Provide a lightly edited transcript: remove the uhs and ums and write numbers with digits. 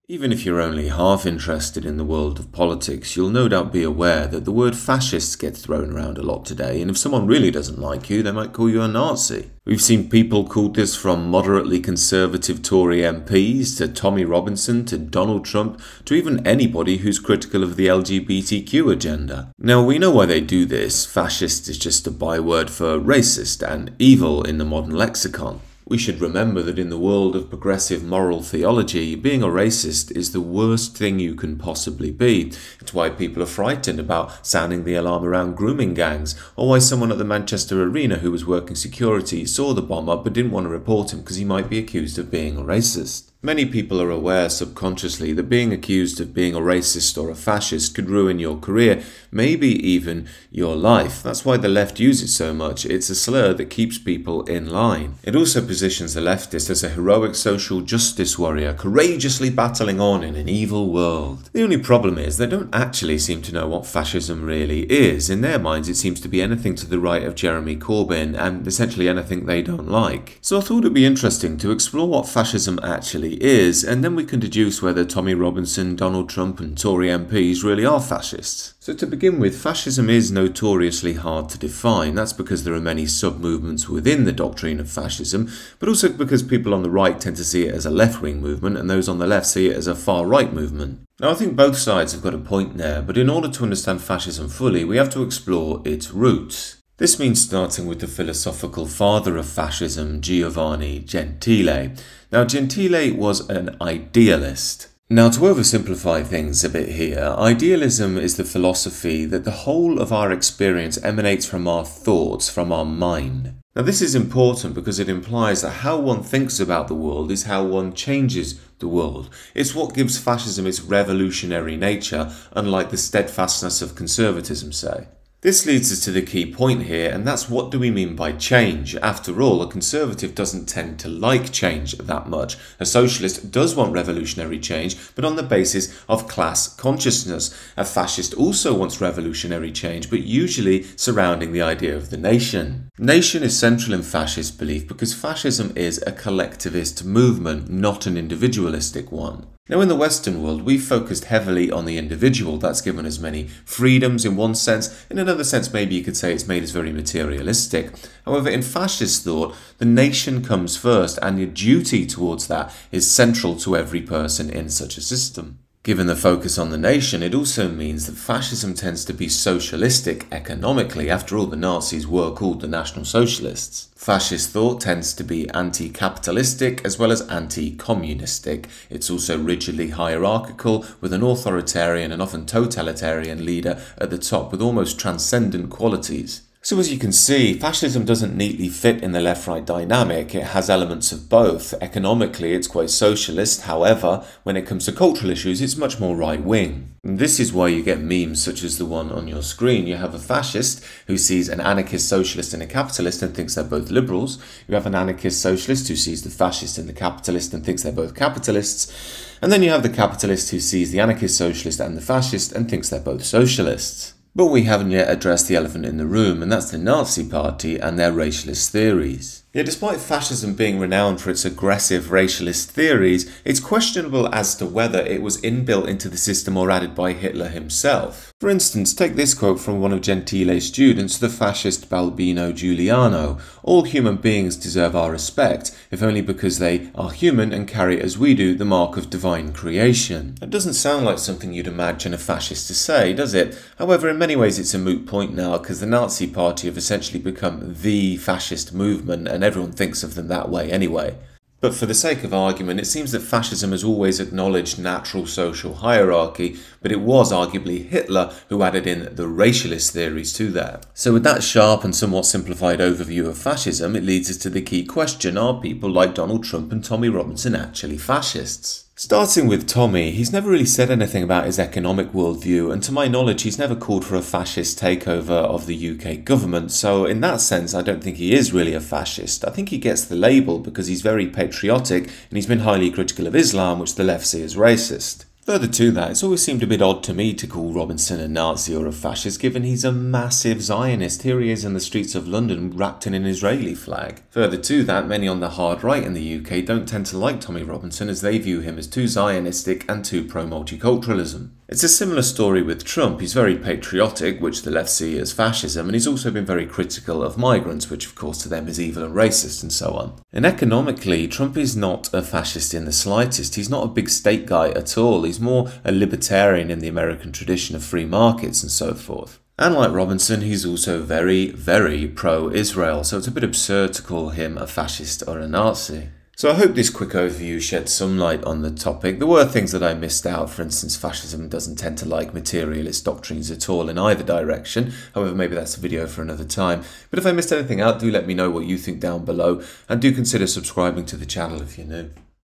Even if you're only half interested in the world of politics, you'll no doubt be aware that the word fascist gets thrown around a lot today, and if someone really doesn't like you, they might call you a Nazi. We've seen people called this from moderately conservative Tory MPs to Tommy Robinson to Donald Trump to even anybody who's critical of the LGBTQ agenda. Now, we know why they do this. Fascist is just a byword for racist and evil in the modern lexicon. We should remember that in the world of progressive moral theology, being a racist is the worst thing you can possibly be. It's why people are frightened about sounding the alarm around grooming gangs, or why someone at the Manchester Arena who was working security saw the bomber but didn't want to report him because he might be accused of being a racist. Many people are aware subconsciously that being accused of being a racist or a fascist could ruin your career, maybe even your life. That's why the left uses it so much. It's a slur that keeps people in line. It also positions the leftist as a heroic social justice warrior, courageously battling on in an evil world. The only problem is they don't actually seem to know what fascism really is. In their minds, it seems to be anything to the right of Jeremy Corbyn and essentially anything they don't like. So I thought it'd be interesting to explore what fascism actually is, and then we can deduce whether Tommy Robinson, Donald Trump and Tory MPs really are fascists. So to begin with, fascism is notoriously hard to define. That's because there are many sub-movements within the doctrine of fascism, but also because people on the right tend to see it as a left-wing movement and those on the left see it as a far-right movement. Now, I think both sides have got a point there, but in order to understand fascism fully, we have to explore its roots. This means starting with the philosophical father of fascism, Giovanni Gentile. Now, Gentile was an idealist. Now, to oversimplify things a bit here, idealism is the philosophy that the whole of our experience emanates from our thoughts, from our mind. Now, this is important because it implies that how one thinks about the world is how one changes the world. It's what gives fascism its revolutionary nature, unlike the steadfastness of conservatism, say. This leads us to the key point here, and that's what do we mean by change? After all, a conservative doesn't tend to like change that much. A socialist does want revolutionary change, but on the basis of class consciousness. A fascist also wants revolutionary change, but usually surrounding the idea of the nation. Nation is central in fascist belief because fascism is a collectivist movement, not an individualistic one. Now, in the Western world, we've focused heavily on the individual. That's given us many freedoms in one sense. In another sense, maybe you could say it's made us very materialistic. However, in fascist thought, the nation comes first, and your duty towards that is central to every person in such a system. Given the focus on the nation, it also means that fascism tends to be socialistic economically. After all, the Nazis were called the National Socialists. Fascist thought tends to be anti-capitalistic as well as anti-communistic. It's also rigidly hierarchical, with an authoritarian and often totalitarian leader at the top with almost transcendent qualities. So as you can see, fascism doesn't neatly fit in the left-right dynamic. It has elements of both. Economically, it's quite socialist. However, when it comes to cultural issues, it's much more right-wing. And this is why you get memes such as the one on your screen. You have a fascist who sees an anarchist socialist and a capitalist and thinks they're both liberals. You have an anarchist socialist who sees the fascist and the capitalist and thinks they're both capitalists. And then you have the capitalist who sees the anarchist socialist and the fascist and thinks they're both socialists. But we haven't yet addressed the elephant in the room, and that's the Nazi Party and their racialist theories. Yet despite fascism being renowned for its aggressive racialist theories, it's questionable as to whether it was inbuilt into the system or added by Hitler himself. For instance, take this quote from one of Gentile's students, the fascist Balbino Giuliano: "All human beings deserve our respect, if only because they are human and carry, as we do, the mark of divine creation." That doesn't sound like something you'd imagine a fascist to say, does it? However, in many ways it's a moot point now, because the Nazi Party have essentially become the fascist movement, and everyone thinks of them that way anyway. But for the sake of argument, it seems that fascism has always acknowledged natural social hierarchy, but it was arguably Hitler who added in the racialist theories to that. So with that sharp and somewhat simplified overview of fascism, it leads us to the key question: are people like Donald Trump and Tommy Robinson actually fascists? Starting with Tommy, he's never really said anything about his economic worldview, and to my knowledge he's never called for a fascist takeover of the UK government, so in that sense I don't think he is really a fascist. I think he gets the label because he's very patriotic and he's been highly critical of Islam, which the left see as racist. Further to that, it's always seemed a bit odd to me to call Robinson a Nazi or a fascist, given he's a massive Zionist. Here he is in the streets of London wrapped in an Israeli flag. Further to that, many on the hard right in the UK don't tend to like Tommy Robinson, as they view him as too Zionistic and too pro-multiculturalism. It's a similar story with Trump. He's very patriotic, which the left see as fascism, and he's also been very critical of migrants, which of course to them is evil and racist and so on. And economically, Trump is not a fascist in the slightest. He's not a big state guy at all. He's more a libertarian in the American tradition of free markets and so forth. And like Robinson, he's also very, very pro-Israel, so it's a bit absurd to call him a fascist or a Nazi. So I hope this quick overview sheds some light on the topic. There were things that I missed out. For instance, fascism doesn't tend to like materialist doctrines at all in either direction. However, maybe that's a video for another time. But if I missed anything out, do let me know what you think down below, and do consider subscribing to the channel if you're new.